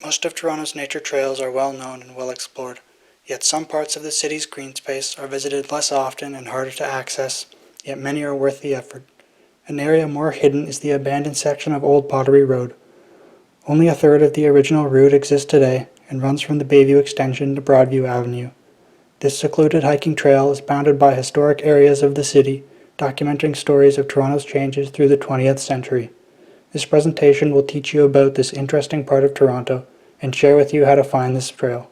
Most of Toronto's nature trails are well known and well explored, yet some parts of the city's green space are visited less often and harder to access, yet many are worth the effort. An area more hidden is the abandoned section of Old Pottery Road. Only a third of the original route exists today and runs from the Bayview Extension to Broadview Avenue. This secluded hiking trail is bounded by historic areas of the city, documenting stories of Toronto's changes through the 20th century. This presentation will teach you about this interesting part of Toronto and share with you how to find this trail.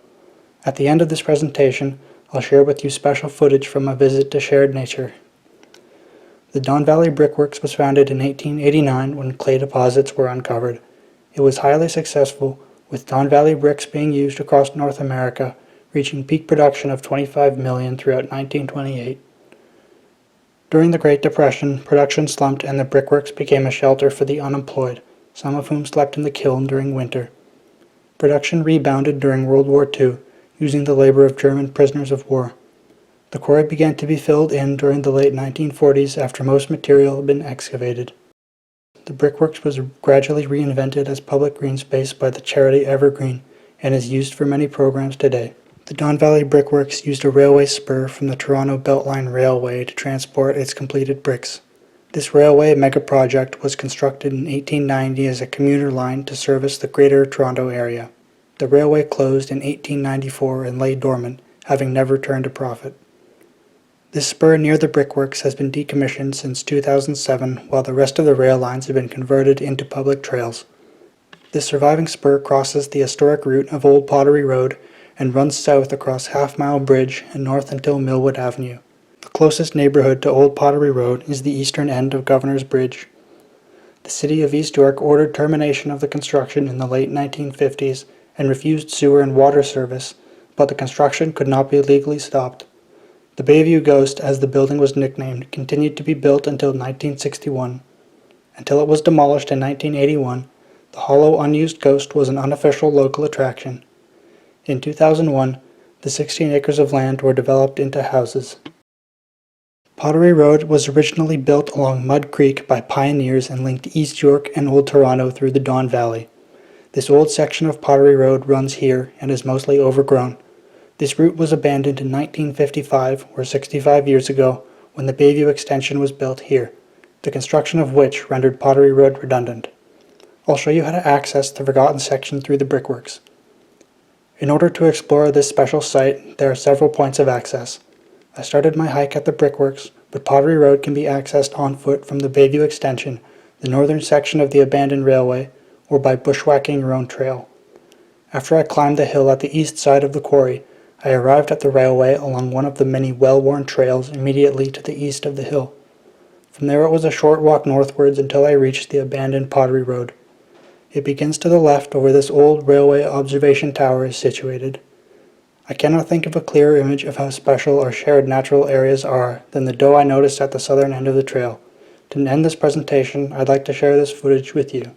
At the end of this presentation, I'll share with you special footage from a visit to Shared Nature. The Don Valley Brickworks was founded in 1889 when clay deposits were uncovered. It was highly successful, with Don Valley bricks being used across North America, reaching peak production of 25 million throughout 1928. During the Great Depression, production slumped and the brickworks became a shelter for the unemployed, some of whom slept in the kiln during winter. Production rebounded during World War II, using the labor of German prisoners of war. The quarry began to be filled in during the late 1940s after most material had been excavated. The brickworks was gradually reinvented as public green space by the charity Evergreen and is used for many programs today. The Don Valley Brickworks used a railway spur from the Toronto Beltline Railway to transport its completed bricks. This railway megaproject was constructed in 1890 as a commuter line to service the Greater Toronto Area. The railway closed in 1894 and lay dormant, having never turned a profit. This spur near the brickworks has been decommissioned since 2007, while the rest of the rail lines have been converted into public trails. This surviving spur crosses the historic route of Old Pottery Road and runs south across Half Mile Bridge and north until Millwood Avenue. The closest neighborhood to Old Pottery Road is the eastern end of Governor's Bridge. The city of East York ordered termination of the construction in the late 1950s and refused sewer and water service, but the construction could not be legally stopped. The Bayview Ghost, as the building was nicknamed, continued to be built until 1961. Until it was demolished in 1981, the hollow unused ghost was an unofficial local attraction. In 2001, the 16 acres of land were developed into houses. Pottery Road was originally built along Mud Creek by pioneers and linked East York and Old Toronto through the Don Valley. This old section of Pottery Road runs here and is mostly overgrown. This route was abandoned in 1955, or 65 years ago, when the Bayview Extension was built here, the construction of which rendered Pottery Road redundant. I'll show you how to access the forgotten section through the brickworks. In order to explore this special site, there are several points of access. I started my hike at the brickworks, but Pottery Road can be accessed on foot from the Bayview Extension, the northern section of the abandoned railway, or by bushwhacking your own trail. After I climbed the hill at the east side of the quarry, I arrived at the railway along one of the many well-worn trails immediately to the east of the hill. From there it was a short walk northwards until I reached the abandoned Pottery Road. It begins to the left where this old railway observation tower is situated. I cannot think of a clearer image of how special our shared natural areas are than the doe I noticed at the southern end of the trail. To end this presentation, I'd like to share this footage with you.